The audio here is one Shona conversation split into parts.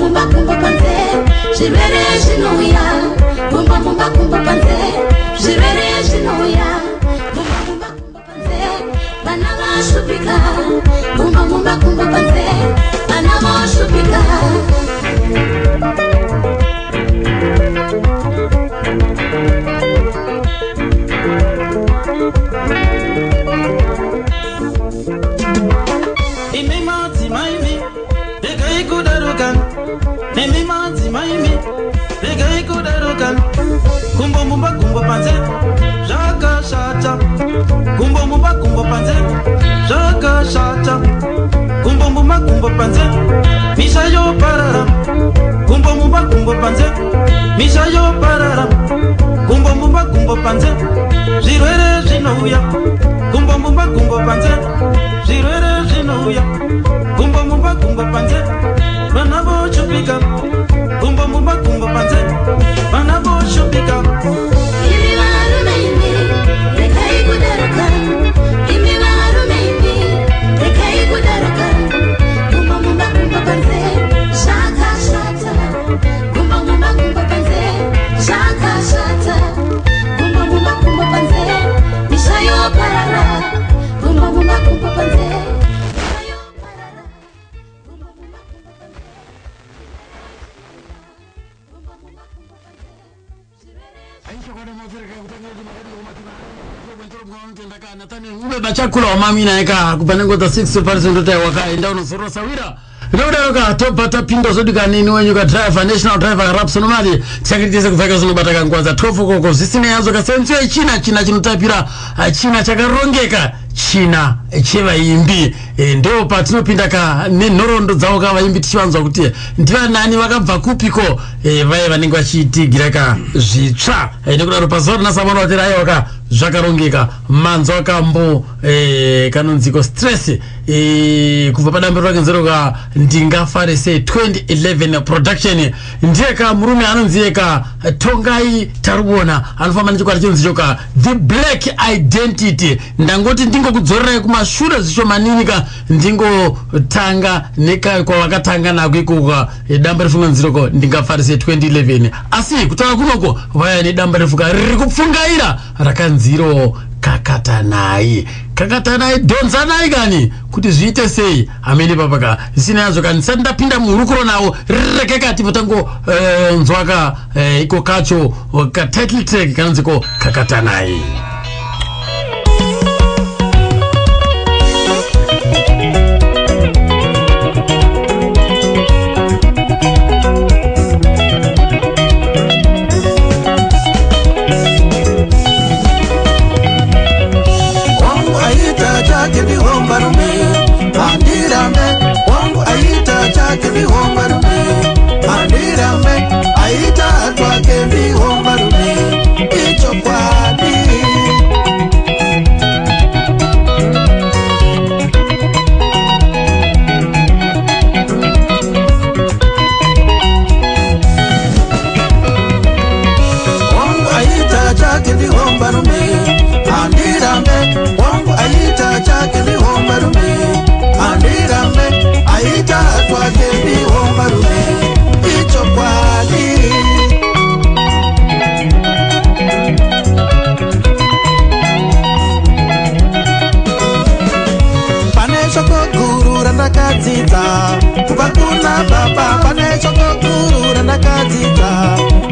mumba kumba panze Jibere jinoya Mumba mumba kumba panze Jibere jinoya Mumba mumba kumba panze Bana mashupika Mumba mumba kumba panze Bana mashupika Kumbo mumba kumbo panze Jaka shata Kumbo mumba kumbo panze Jaka shata Kumbo mumba kumbo panze Misha yo parara Kumbo mumba kumbo panze Misha yo parara Kumbo mumba kumbo panze Jirwere jinoya Kumbo mumba kumbo panze Jirwere jinoya Kumbo mumba kumbo panze Banabo chupika Kumbo mumba kumbo panze Banabo chupika Imi maru meimi Rekai kudaruka Imi maru meimi Rekai kudaruka Kumba mumba kumba panze Shaka shata Kumba mumba kumba panze Shaka shata Kumba mumba kumba panze Mishayo parara Kumba mumba kumba panze Mishayo parara Kumba mumba kumba panze Kumba mumba kumba panze Ube chakula wa mami na eka kupanengo ta 6% ndote waka enda unosoro sawira Ndoda roka topata pindo sodika nini wenyu ka driver national driver Rabson Umali tsakitise kufaka zino bataka ngwaza tofu koko zisine yanzo ka senso ya China chinotapira China chakarongeka China cheva imbi ndo patinopinda ka nenhorondo dzawo ka vaimbi tichivanzwa kuti ndiva nani vakabva kupiko vaye vanenge vachitigira ka zvitsva nekudaro pazuva nasamana watera aiwa ka zvakarongeka manzo akambo kanonziko stress kubva padambe rake nzero ka ndingafare sei 2011 production ndiye ka murume anonzi ka Tongai Tarubona anofamba nechikwata chinonzi choka The Black Identity ndangoti ndingo kudzorera kumashure zvishomanini ka ndingo tanga neka kwa vakatanga nako ikuka damba refunga nziroko ndingafare sei 2011 asi kutaka kunoko vaya nedamba refuka riri kupfungaira rakanziro KAKATANAI donzanai kani kuti zviite sei amene papaka zisina yazo kani sandapinda murukuro nawo rekeka tipo tango nzwaka iko kacho ka title track kanziko KAKATANAI Kubakuna baba pane chokokuru ranakadzidza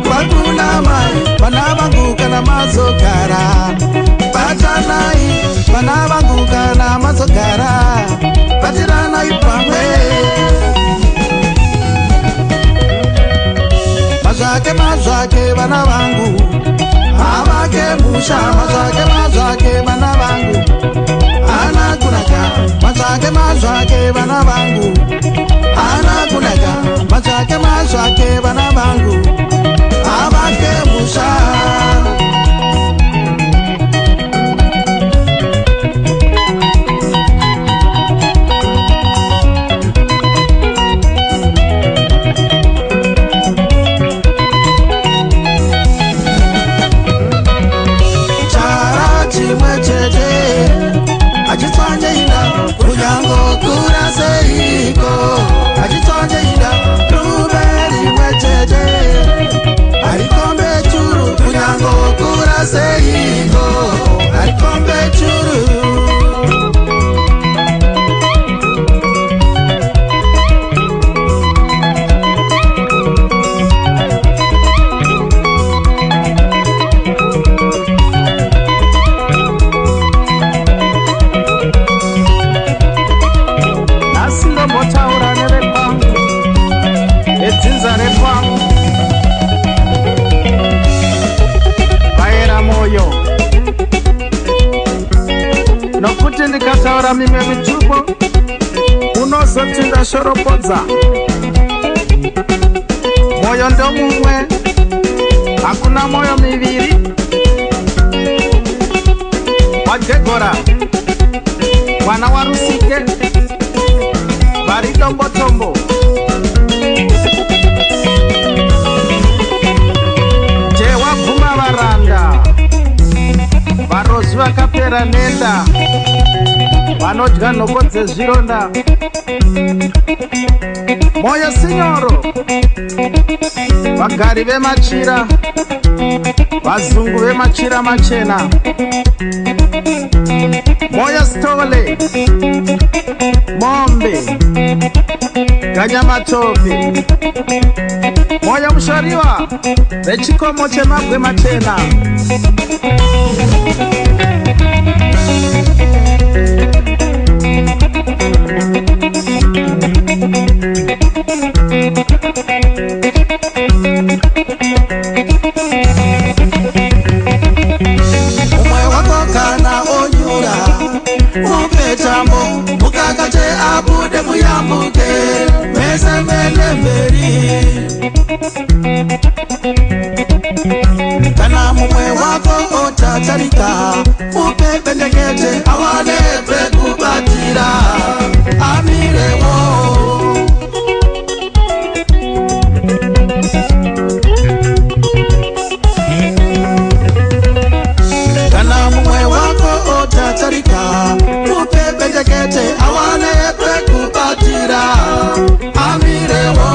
Kubakuna mai vana vangu kana mazogara Batanai vana vangu kana mazogara Batiranai pamwe Mazvake vana vangu Havake musha mazvake vana vangu Ana kunaka mazvake vana vangu Ana kunaka mazvake vana vangu Havake musha Kunyango kura seiko Achitonje ina Rube seiko arikombe churu Motaura nerekwangu edzinza rekwangu vaera moyo nokuti ndikataura mimwe mitupo unozoti ndashoropodza moyo ndomumwe hakuna moyo miviri wagegora mwana warusike vari tombotombo jewaguma varanda varozi vakapera nenda vanodya nhoko dzezvironda moyo sinyoro vagari vemachira vazungu vemachira machena moyo stole mombe ganyamatope moyo mushoriwa vechikomo chemabwe machena umwe wako kana onyura upe chambo mukakate abude muyambuke mese mene mberi kana mumwe wako otatarika upe bendekete awane pekubatira amirewo kana mumwe wako otatarika upe bendekete awane pekubatira amirewo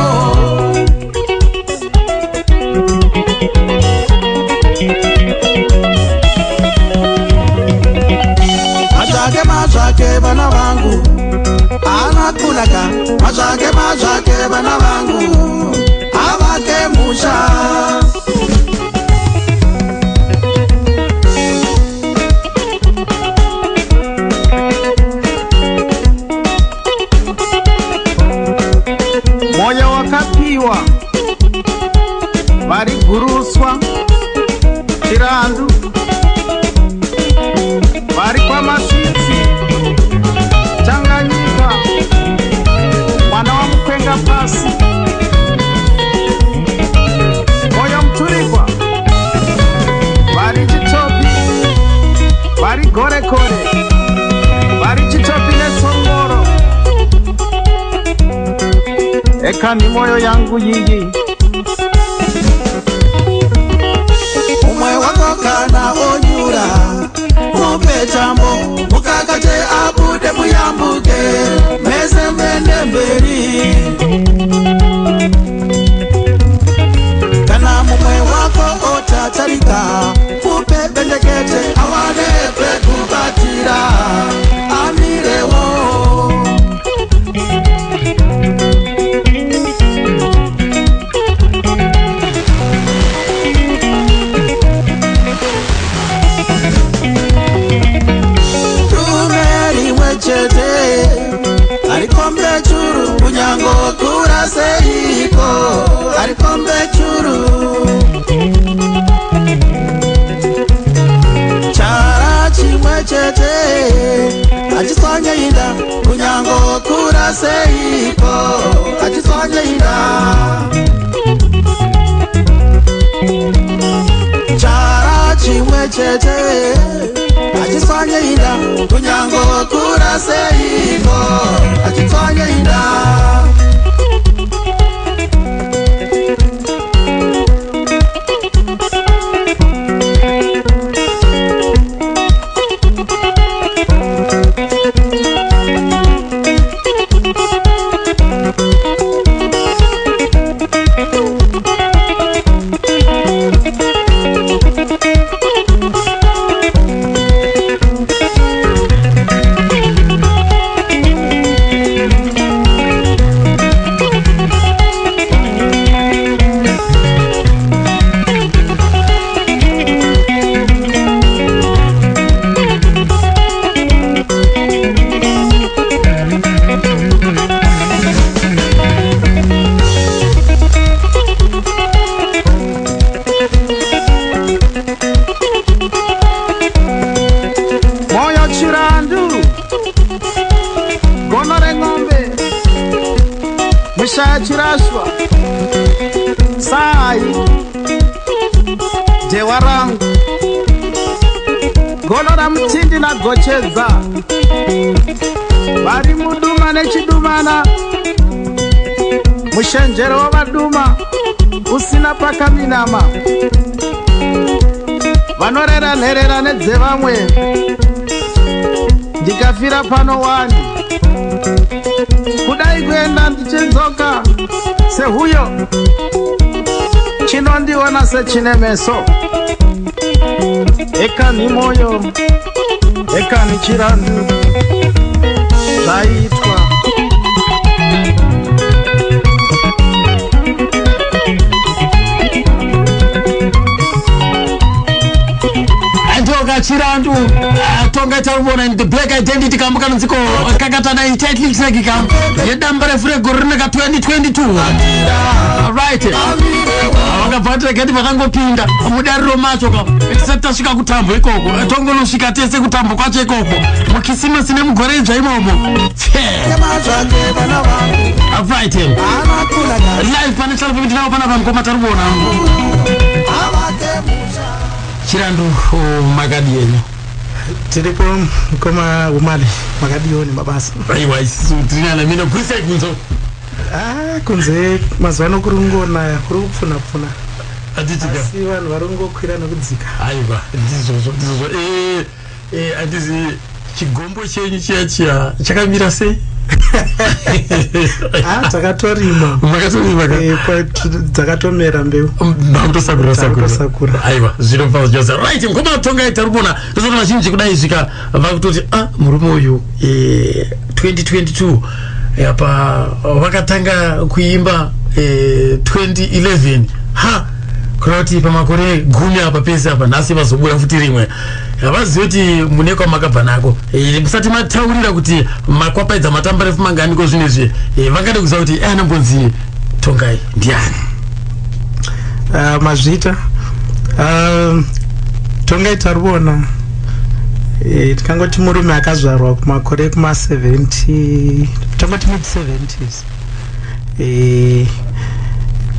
mazvake vana vangu anakulaka mazvake vana vangu avake musha moyo wakapiwa vari guruswa chirandu vari kwamasvitsi tanganyika mwana wamukwenga pasi moyo muturikwa vari chitopi vari gorekore vari chitopi netsongoro ekani moyo yangu yiyi umwe wako kana onyura upe chambo mukakate abude muyambuke mese mene mberi kana mumwe wako otatarika upe bendekete awane pekubatira amirewo chete arikombe churu kunyango kura seiko arikombe churu chara chimwe chete achiswanye inda kunyango kura seiko achiswanye inda chara chimwe chete achiswanye inda kunyango kura seiko achiswanye inda chirashwa sai dewa rangu gono ramutindi nagochedza vari muduma nechidumana mushenjero wavaduma usina pakaminama vanorera nherera nedzevamwe ndikafira pano wani kudai kuenda ndichinzoka sehuyo chinondiona sechine meso ekani moyo ekani chirandu zvaitwa Chirandu Tongai Tarubona in the black identity kambuka nziko KAKATANAI title track kam yedamba refure gorneka 2022 alright wakapata gati vakangopinda mudariro macho kam tisata svika kutambo ikoko tongono svika tese kutambo kwacho ikoko mukisima sine mugore zvaimomo alright live pane chalo pemiti nawo pana pamukoma Tarubona Chirandu magadi yenyu tiripo koma Umali magadi yoni mabasa aiwa isusu trinana mina kurisa ikunzo kunze mazwano kurungona kurupfuna atitika asi vanhu varongokwira nokudzika aiwa ndizozo andizi chigombo chenyu chiya chakamira sei takatorima dzakatomera mbeu makutosakura aiwa zvinofaa zvose right ngoma Tongai Tarubona ndosona vazhinji kudai zvika vakutoti murume uyu 2022 apa vakatanga kuimba 2011 kurati pamakore gumi apa pese apa nhasi vazobuda futi rimwe havazivi kuti mune kwamakabva nako musati mataurira kuti makwapaidza matamba refu mangani kozvinezvi vangade kuziva kuti anambonzi Tongai ndiani mazvita Tongai Tarubona tikangoti murume akazvarwa kumakore kuma70 tangoti mid-70s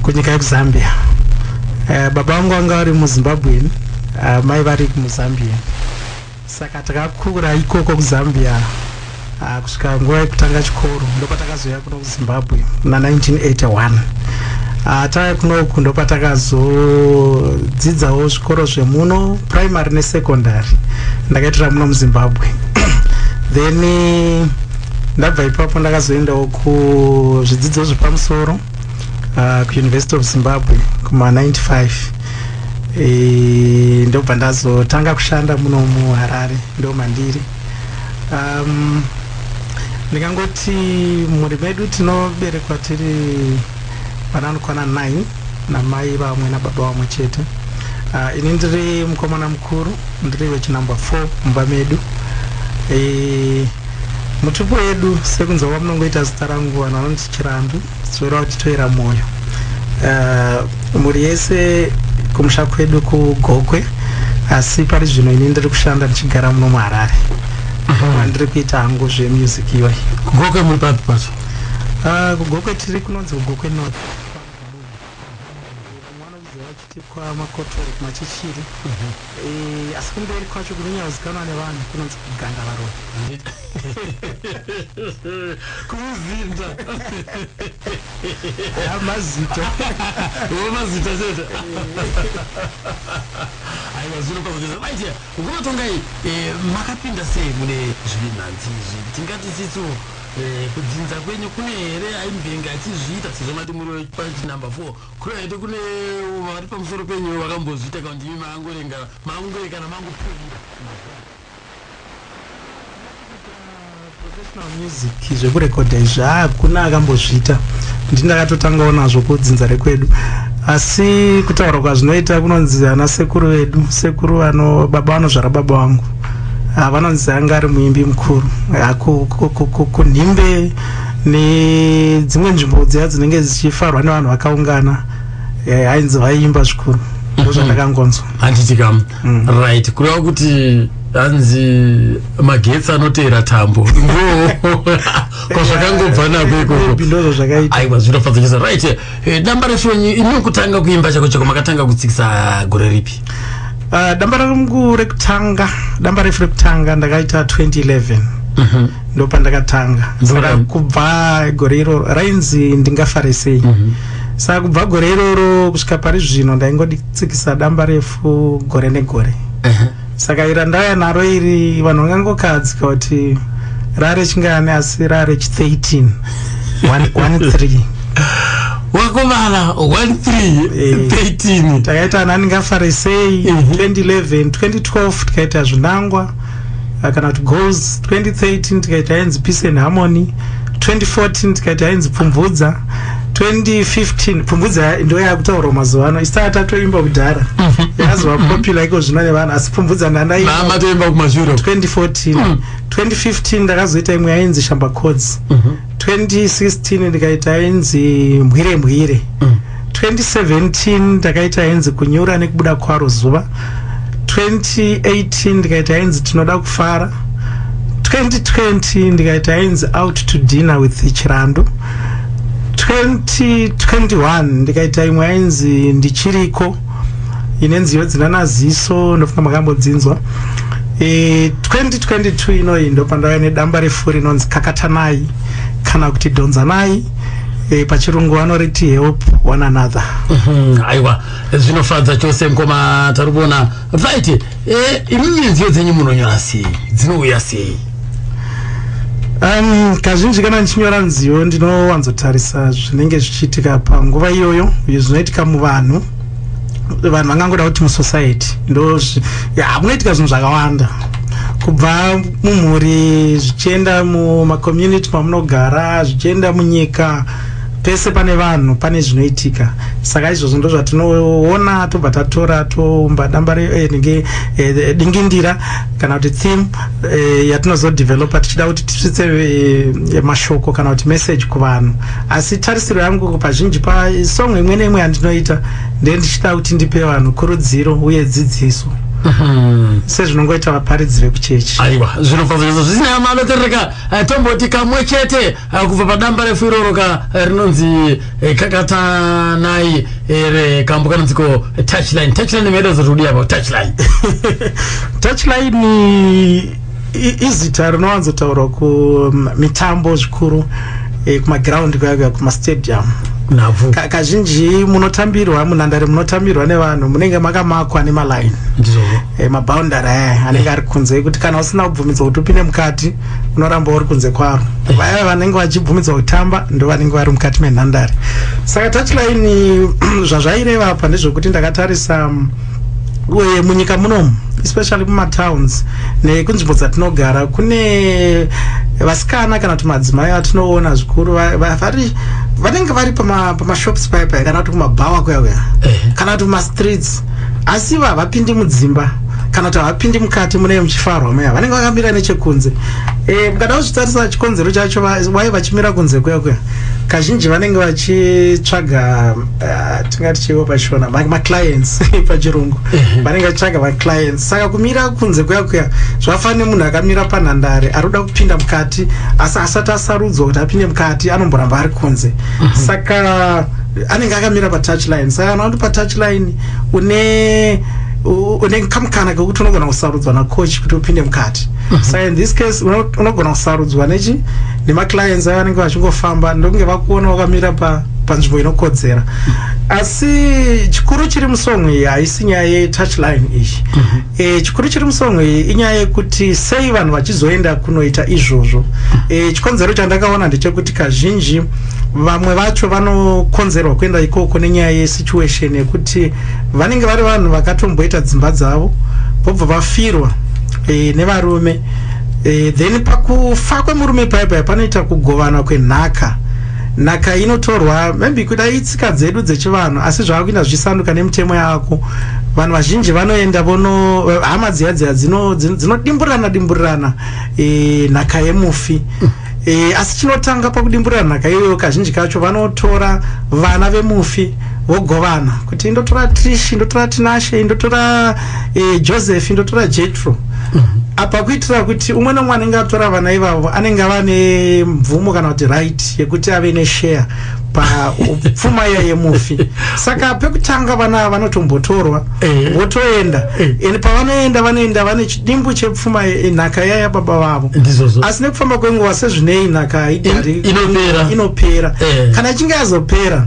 kunyika yekuZambia. Baba wangu anga vari muZimbabwe, mai vari kuZambia. Saka takakura ikoko kuZambia kusvika nguva yekutanga chikoro ndopatakazoya kuno kuZimbabwe na 1981. Tava kunoku ndopatakazodzidzawo zvikoro zvemuno primary nesecondary ndakaitira muno muZimbabwe. Then ndabva ipapo ndakazoendawo kuzvidzidzo zvepamusoro kuUniversity of Zimbabwe kuma 95. Ndobva ndazotanga kushanda muno muHarare ndo mandiri. Ndingangoti muri medu tinoberekwa tiri vananokwana 9 namai vamwe nababa vamwe chete. Ini ndiri mukomana mukuru, ndiri wechinumber 4 mumba medu. Mutupo wedu sekunzwa munongoita zita rangu vanhu vanoti Chirandu, zvoreva kuti toera moyo. Muri yese kumusha kwedu kuGokwe, asi pari zvino ini ndiri kushanda ndichigara muno muHarare. Ndiri kuita hangu zvemusic iyoyi. Gokwe muri papi pacho? KuGokwe tiri kunonzi kuGokwe North. Kwa makotori kumachichiri. Asi kumberi kwacho kunonyazikanwa nevanhu kunonzi kuganga varoi. Kuzinda. Mazita. Mazita chete. Aiwa zvino kwazvo. Right. Ngoma Tongai makapinda sei mune zvinanzi izvi? Tingati tsitsu kudzinza kwenyu kune here aimbenga achizviita sezvo mati muri pachinumber 4 kune hete kune vari pamusoro penyu vakambozviita kana ndimi maangorekana mangopfuura professional music zvekurekodha izvi hakuna akambozviita. Ndindakatotangawo nazvo kudzinza rekwedu, asi kutaura kwazvinoita kunonzi ana sekuru vedu, sekuru ano baba vanozvara baba vangu, vanonzi anga ari muimbi mukuru kunhimbe nedzimwe nzvimbo dziya dzinenge dzichifarwa nevanhu vakaungana, ainzi vaiimba zvikuru. Ndozvandakangonzwa. Handiti kam. Right. Kureva kuti anzi magetsi anotera tambo kozvakangobva nako bilozo zvakaita aiwa zvinofadza chose right damba reshonyi inokutanga kuimba chako chako makatanga kutsikisa gore ripi damba rangu rekutanga damba refu rekutanga ndakaita 2011 ndo pandakatanga saka kubva gore iroro rainzi ndingafare sei saka kubva gore iroro kusvika pari zvino ndaingoditsikisa damba refu gore negore saka ira ndaya naro iri vanhu vangangokadzika kuti rare chingani asi rare 13 13 wakomana 13 takaita nandingafare sei 2011 2012 tikaita zvinangwa kana kuti goals 2013 tikaita yanzi peace and harmony 2014 tikaita yanzi pfumbudza 2015 pfumbudza ndo yakutaura mazuva ano isitava tatoimba kudhara yakazova popular iko zvino nevanhu asi pfumbudza ndandaiimba kumashuro 2014 2015 ndakazoita imwe yainzi shamba codes 2016 ndikaita yainzi mbwire mbwire 2017 ndakaita yainzi kunyura nekubuda kwaro zuva 2018 ndikaita yainzi tinoda kufara 2020 ndikaita yainzi out to dinner with Chirandu 2021 ndikaita imwe yainzi ndichiriko inenziyo dzinanaziso ndofunga makambodzinzwa 2022 inoyi ndo pandauya nedamba refu rinonzi KAKATANAI kana kuti donzanai pachirungu vanoriti help one another. Aiwa zvinofadza chose Ngoma Tarubona right imwe nziyo dzenyu munonyora sei dzinouya sei? Kazhinji kana ndichinyora nziyo ndinowanzotarisa zvinenge zvichiitika panguva iyoyo zvinoitika muvanhu vangangoda kuti musociety ndo munoitika zvinhu zvakawanda kubva mumhuri zvichienda mumacommunity mamunogara zvichienda munyika pese pane vanhu pane zvinoitika saka izvozvo ndo zvatinoona tobva tatora toumba damba rinenge dingindira kana kuti theme yatinozodevelopa tichida kuti tisvitse mashoko kana kuti message kuvanhu asi tarisiro yangu pazhinji pasong imwe neimwe yandinoita ndichida kuti ndipe vanhu kurudziro uye dzidziso sezvinongoita vaparidzi vekuchechi. Aiwa zvinofadza zvisina malotereka tomboti kamwe chete kubva padamba refu iroro rinonzi KAKATANAI kambokanonziko touchline medo zotudi about touchline. Touchline ni izita rinowanzotaura kumitambo zvikuru kumaground kuyaga kumastadium kazhinji munotambirwa munhandare munotambirwa nevanhu munenge makamakwa nemaline maboundary aya anenge ari kunze kuti kana usina kubvumidzwa kuti upinde mukati unoramba uri kunze kwaro vaya vanenge vachibvumidzwa kutamba ndo vanenge vari mukati menhandare saka touchline zvazvaireva apa ndezvekuti ndakatarisa munyika munomu especially mumatowns nekunzvimbo dzatinogara kune vasikana kana kuti madzimai atinoona zvikuru vanenge vari pamashops paipa kana kuti kumabhawa kuya kana kuti kumastreets asi havapindi mudzimba kana kuti havapindi mukati mune muchifarwa muya vanenge vakamira nechekunze mukada kuzvitarisa chikonzero chacho vai vachimira kunze kuya kazhinji vanenge vachitsvaga tingati chivo pashona maclients pachirungu vanenge vachitsvaga maclients saka kumira kunze kuya zvafanira munhu akamira panhandare arikuda kupinda mukati asi asati asarudzwa kuti apinde mukati anomboramba ari kunze saka anenge akamira patouchline saka kana kuti patouchline une kamukana kekuti unogona kusarudzwa nacoach kuti upinde mukati saka in this case unogona kusarudzwa nemaclients aya vanenge vachingofamba ndokunge vakuona wakamira panzvimbo inokodzera asi chikuru chiri musong iyi haisi nyaya yetouchline iyi chikuru chiri musong iyi inyaya yekuti sei vanhu vachizoenda kunoita izvozvo chikonzero chandakaona ndechekuti kazhinji vamwe vacho vanokonzerwa kuenda ikoko nenyaya yesituation yekuti vanenge vari vanhu vakatomboita dzimba dzavo vobva vafirwa nevarume then pakufa kwemurume paipa panoita kugovana kwenhaka nhaka inotorwa maybe kuda itsika dzedu dzechivanhu asi zvavakuinda zvichisanduka nemitemo yako vanhu vazhinji vanoenda hama dziya dzinodimburirana nhaka yemufi asi chinotanga pakudimburira nhaka iyoyo kazhinji kacho vanotora vana vemufi vogovana kuti indotora Trish indotora Tinashe indotora Joseph indotora Jetro apa kuitira kuti umwe nomwe anenge atora vana ivavo anenge vane mvumo kana kuti right yekuti ave neshare papfuma iya yemufi. Saka pekutanga vana vanotombotorwa votoenda ende pavanoenda vanoenda vane chidimbu chepfuma nhaka iya yababa vavo, asi nekufamba kwenguva sezvinei nhaka igari inopera. Kana ichinge yazopera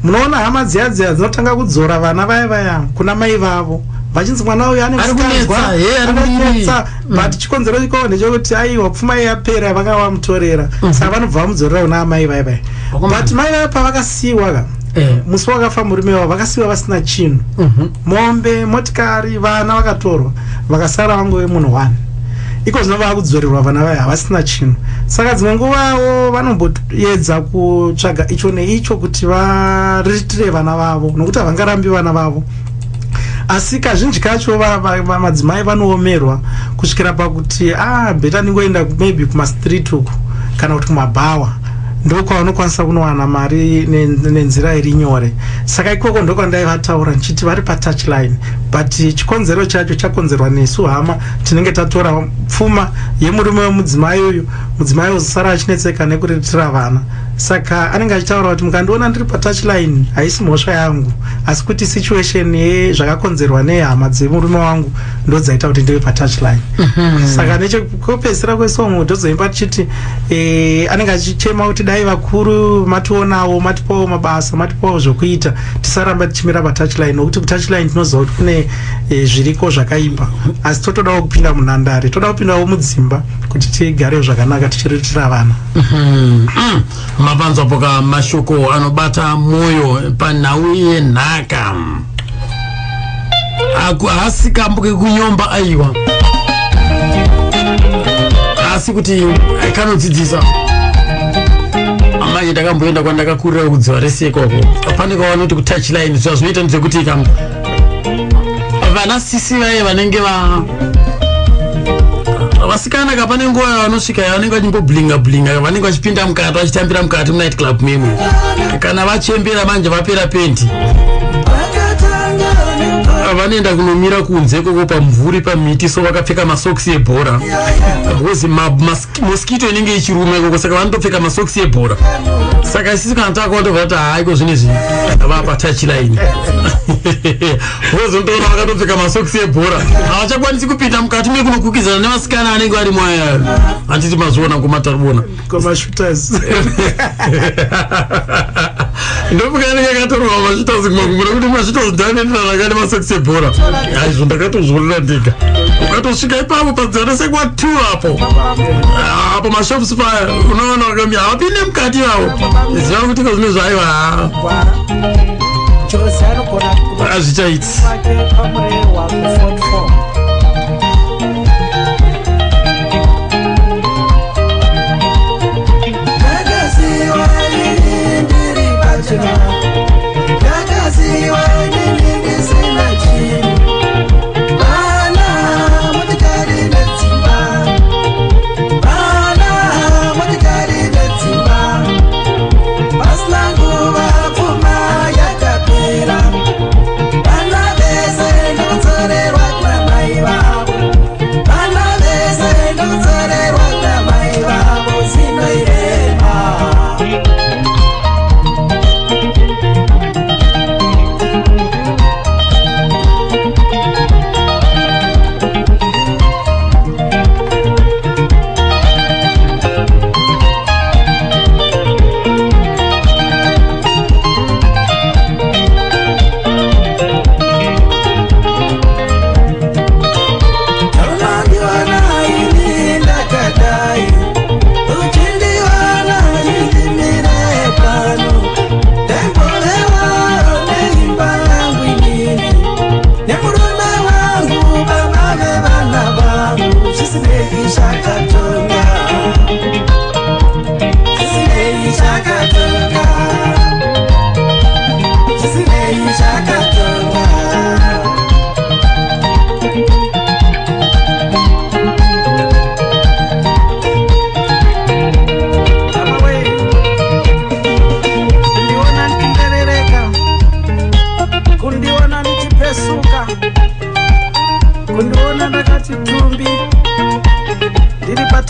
munoona hama dziya dziya dzinotanga kudzora vana vaya kuna mai vavo vachinzi mwana uyu anetsa, but chikonzero chikova ndechekuti aiwa pfuma yapera vanga vamutorera, saka vanobva vamudzorera kuna amai vaya. But mai vaya pavakasiyiwa musi wakafa murume wavo vakasiyiwa vasina chinhu, mombe, motikari, vana vakatorwa vakasara vangove munhu 1. Iko zvinova vakudzorerwa vana vaya havasina chinhu. Saka dzimwe nguvawo vanomboedza kutsvaga icho neicho kuti varitire vana vavo, nokuti havangarambi vana vavo. Asi kazhinji kacho madzimai vanoomerwa kusvikira pakuti beta ningoenda maybe kumastreet uku kana kuti kumabhawa, ndokwavanokwanisa kunowana mari nenzira iri nyore. Saka ikoko ndokwandaiva nchiti vari patouchline, but chikonzero chacho chakonzerwa nesu hama tinenge tatora pfuma yemurume wemudzimai uyu, mudzimai uzosara achinetseka nekuriritira vana. Saka anenge achitaura kuti mukandiona ndiri patouchline haisi mhosva yangu, asi kuti situation zvakakonzerwa nehama dzemurume wangu ndodzaita kuti ndive patouchline. Saka nechekupedzisira kwesongo ndozoimba tichiti anenge achichema kuti dai vakuru mationawo, matipawo mabasa, matipawo zvokuita, tisaramba tichimira patouchline, nokuti kutouchline tinoziva kuti kune zviriko zvakaipa, asi totodawo kupinda munhandare, toda kupindawo mudzimba kuti tigarewo zvakanaka tichiriritira vana. Mapanzwa poka mashoko anobata moyo panhau yenhaka hasikambuke kunyomba aiwa, asi kuti kanodzidzisa. Amanje ndakamboenda kwandakakurira kudziva rese ikoko, pane kawanoti kutouchline zvazvinoita ndezvekuti vana sisi vaye vanenge vasikana kapane nguva yavanosvika yavanenge vachimboblinga vanenge vachipinda mukati vachitambira mukati munight club memo, kana vachembera manje vapera pendi vanoenda kunomira kunze koko pamvuri pamiti, so vakapfeka masokisi ebhora because mosquito inenge ichiruma ikoko, saka vanotopfeka masokisi ebhora. Saka isisi kana takatobva kuti haiko zvinezvi vapa touchline vozondoona vakatopfeka masokisi ebhora havachakwanisi kupinda mukati mekunokukizana nevasikana anenge vari mwaya handiti mazviona kumatarubona shooters. ndopukanenge akatorwa mashooters kumakumbura kuti mashooters ndanenderana kane masokisi ebhora. Aizvo ndakatozviona ndega, ukatosvika ipapo padzana sekwa2 apo mashops paya unoona vakamira havapinde mukati vavo ziva kuti ko zvine zvaiva hazvichaiti.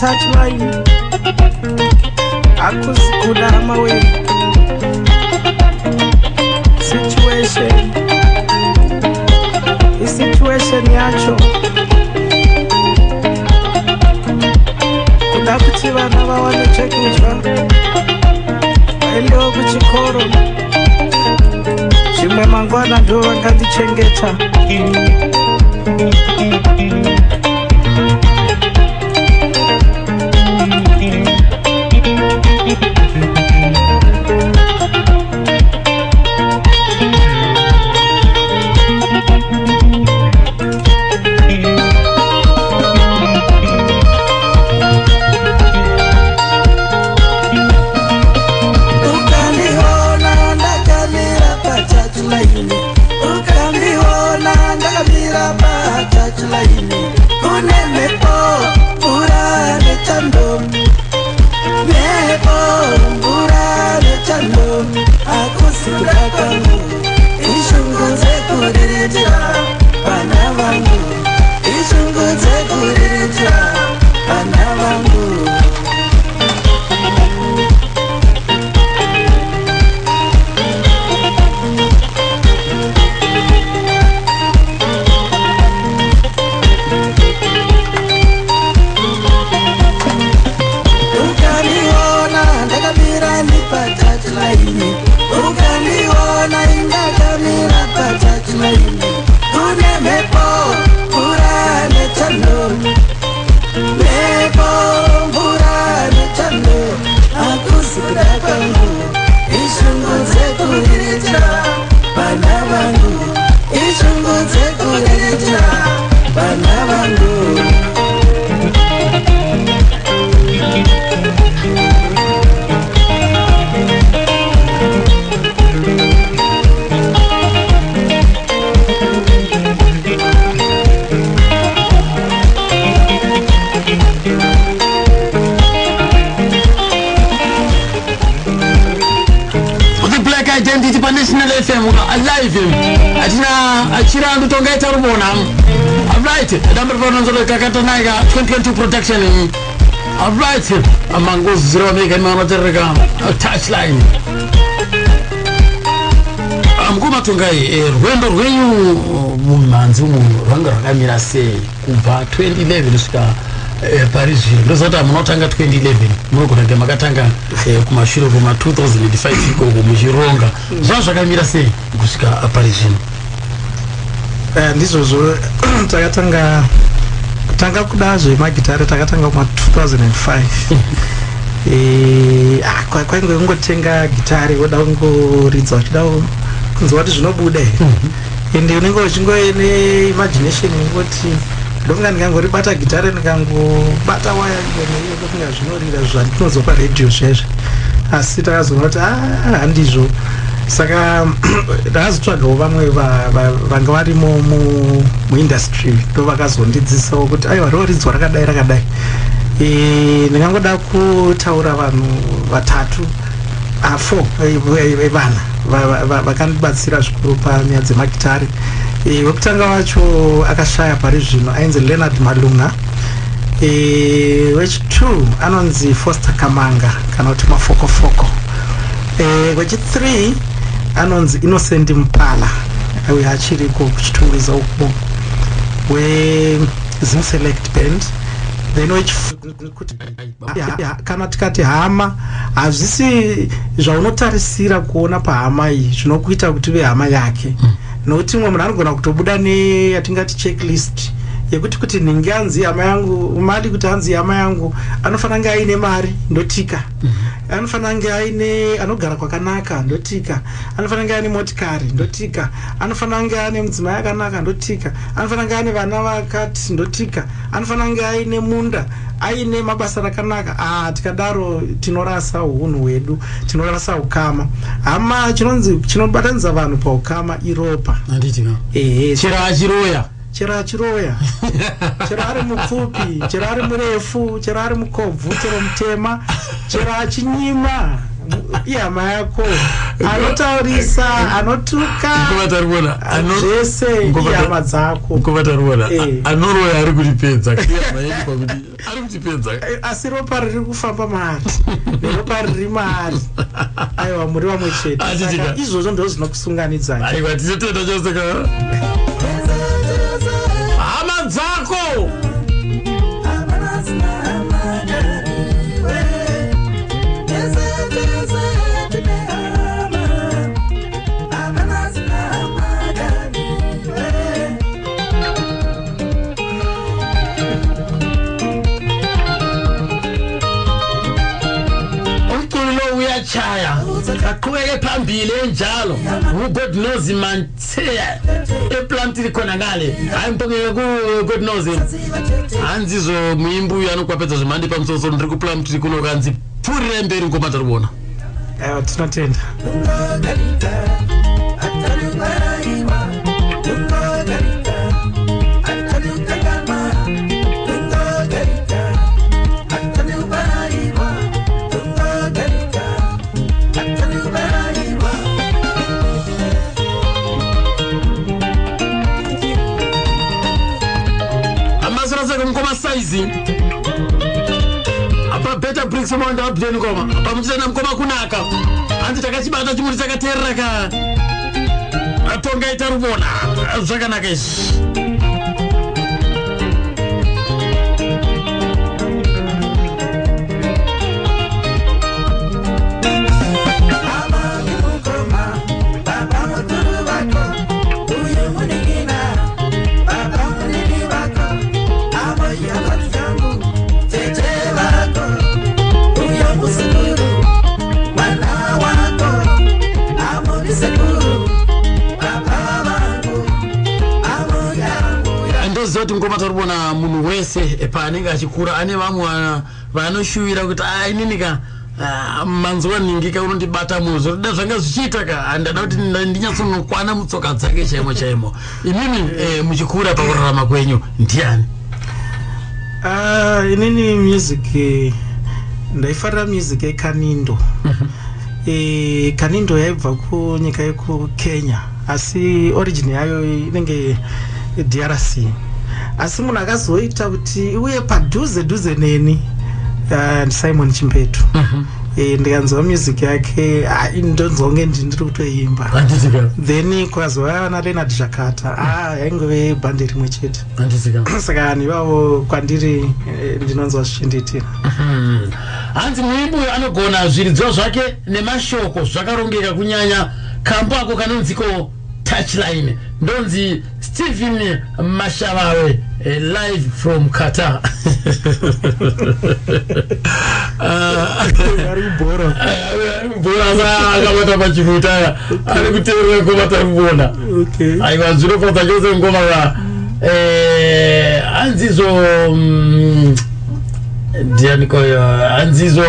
touchline akusikula amawe situation yacho kuda kuti vana vawane chekudya vaendewo kuchikoro chimwe mangwana ndo vangandichengeta National FM alive atina Chirandu Tongai Tarubona. Alright, number 4 nzolo KAKATANAI 2022 protection. Alright, amango zero mega managerga touchline. Amguma Tongai rwendo rwenyu mumanzi mu rwanga rakamira sei kubva 2011 kusvika Paris ndozota munotanga 2011 munogona makatanga kumashiro kuma 2005 iko muchironga zvakamira sei kusvika Paris ndizvozvo takatanga kuda zvemagitari takatanga kuma 2005 kwainge kungotenga gitari woda kungoridza uchida kunzwa kuti zvinobuda ende unenge uchingoene imagination ingoti ndonga ndikangoribata gitari ndikangobata waya ndokunga zvinorira zvandinonzwa paradio zvezvo asi takazoona kuti handizvo saka ndakazotsvagawo vamwe vanga varimo muindustry ndo vakazondidzisawo kuti aiwa roridzwa rakadai ndingangoda kutaura vanhu vatatu 4 vana vakandibatsira zvikuru panyaya dzemagitari. Wekutanga wacho akashaya pari zvino ainzi Leonard Malunga. Wechi2 anonzi Foster Kamanga kana kuti mafokofoko. Wechi3 anonzi Innocent Mpala awe achiriko kuchitungwiza uko. Zim Select Band. Then which kana tikati hama hazvisi zvaunotarisira kuona pahama iyi zvinokuita kuti ve hama yake. Nokuti mwe munhu anogona kutobuda yatingati checklist yekuti ninge anzi hama yangu mali kuti anzi hama yangu anofana kunge aine mari ndotika. Anofana kunge aine anogara kwakanaka ndotika. Anofana kunge aine motikari ndotika. Anofana kunge aine mudzimai akanaka ndotika. Anofana kunge aine vana vakati ndotika. Anofana kunge aine munda aine mabasa rakanaka. Tikadaro tinorasa unhu hwedu, tinorasa ukama. Hama chinobatanidza vanhu paukama iropa. Handitika. Chera achiroya. Chera ari mupfupi, chera ari murefu, chera ari mukobvu, chera mutema, chera achinyima. ihama yako anotaurisa anotuka Tarubona zvese ihama dzako Tarubona anoroya ari kutipedza ari kutipedza asi ropa riri kufamba maari ropa riri maari aiwa muri vamwe chete saka izvozvo ndo zvinokusunganidzai aiwa tichitenda chose ka hama dzako chaya aqhubeke phambili enjalo God knows mantheya eplantile khona ngale hayi mpokeke ku God knows anzizo muimbu yanokwapedza zvimandi pamusoro ndiri kuplantile kuno kanzi pfurira mberi ngoma tarubona tinotenda apa beta bricks mwanda update ngoma apa muchitana mkoma kunaka anzi takachibata chimuri chakaterera ka Tongai Tarubona zvakanaka izvi zoti ngoma tarubona munhu wese paanenge achikura ane vamwe vanoshuwira kuti ininika manzwa ningika unondibata muzvo da zvanga zvichiita ka andada kuti ndinyatsonokwana mutsoka dzake chaimo imimi muchikura pakurarama kwenyu ndiani inini music ndaifarira music yeKanindo Kanindo yaibva kunyika yekuKenya asi origin yayo inenge DRC asi munhu akazoita kuti uye padhuze neni Simon Chimpetu ndikanzwa music yake ndonzonge ndiri kutoimba then kwazova na Leonard Jakata yaingove bhandi rimwe chete saka nivavo kwandiri ndinonzwa zvichinditira hanzi muimbi anogona zviridzwa zvake nemashoko zvakarongeka kunyanya kambo ako kanonziko touchline ndonzi Stephen Mashavawe live from Qatar bora akabata pachimuta ari kuteerera ngoma tarubona aiwa zvinofadza chose ngoma anzizo ndianikoyo anzizo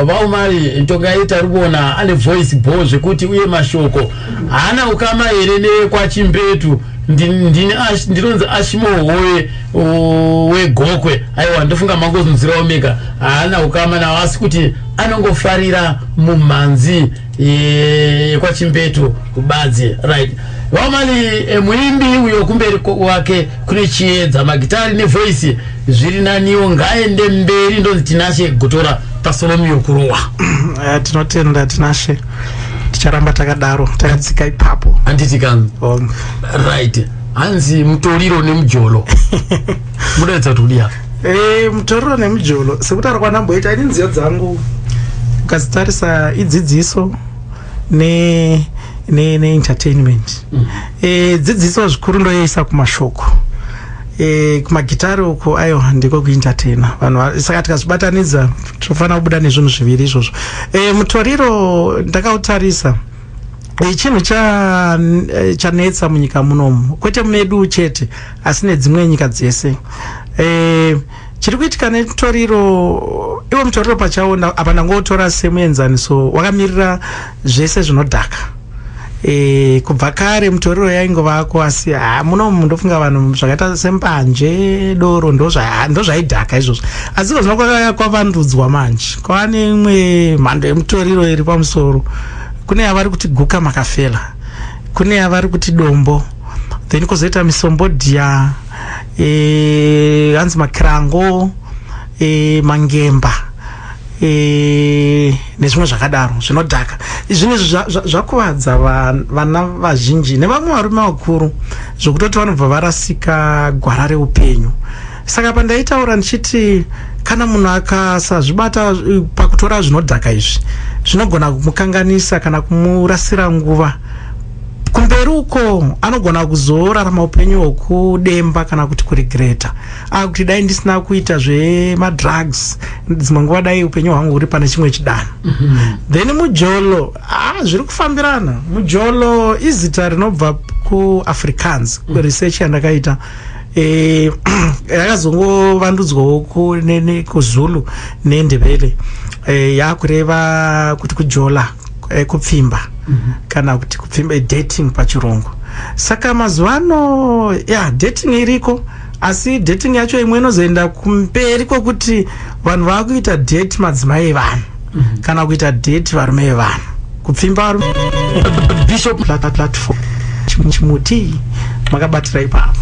vaumari Tongai Tarubona ane voice bo zvekuti uye mashoko haana ukama here nekwachimpetu ndinonzi ashimohowe wegokwe aiwa ndofunga mangozunzira omega haana ukama nawo asi kuti anongofarira mumhanzi yekwachimpetu kubadzi right vaumali muimbi uyo kumberi wake kune chiedza magitari nevoice zviri naniwo ngaende mberi ndonzi tinashe gotora pasolomiyo kurowa tinotenda tinashe ticharamba takadaro takadzika ipapo handiti kan right hanzi mutoriro nemujolo mudaidza kuti udia mutoriro nemujolo sekutaura kwanamboita ini nziyo dzangu ukazitarisa idzidziso ne entertainment dzidziso zvikuru ndoyeisa kumashoko kumagitari uko ayo ndiko kuentertaina vanhu saka tikazvibatanidza tofanira kubuda nezvinhu zviviri izvozvo mutoriro ndakautarisa chinhu chanetsa munyika munomu kwete medu chete asi nedzimwe nyika dzese chiri kuitika nemutoriro iwo mutoriro pachawo apa ndangotora semuenzaniso wakamirira zvese zvinodhaka kubva kare mutoriro yaingova asi muno mundofunga vanhu zvakaita sembanje doro ndozvaidhaka izvozvo, asi zvino kwavandudzwa manje kwava neimwe mhando yemutoriro iri pamusoro. Kune yavari kuti guka makafela, kune yavari kuti dombo, then kozoita misombodhia, hanzi makirango, mangemba, nezvimwe zvakadaro zvinodhaka. Izvi zvakuvadza vana vazhinji nevamwe varume vakuru zvokutoti vanobva varasika gwara reupenyu. Saka pandaitaura ndichiti kana munhu akasazvibata pakutora zvinodhaka izvi zvinogona kumukanganisa kana kumurasira nguva. Kumberi uko anogona kuzorarama upenyu hwokudemba kana kuti kuregreta, kuti dai ndisina kuita zvemadrugs dzimwe nguva dai upenyu hwangu huri pane chimwe chidanho. Then mujolo zviri kufambirana. Mujolo izita rinobva kuAfrikaans, research yandakaita yakazongovandudzwawo kuzulu neNdebele, yakureva kuti kujola kupfimba kana kuti kupfimba dating pachirungu. Saka mazuvano dating iriko, asi dating yacho imwe inozoenda kumberi kwokuti vanhu vakuita date madzimai evanhu kana kuita date varume vevanhu, kupfimba bishop platform chimuti makabatira ipapo.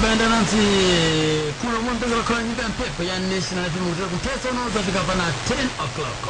Benda nanti kulo monte kwa nyumba mpepo ya national film kutoka 10 o'clock.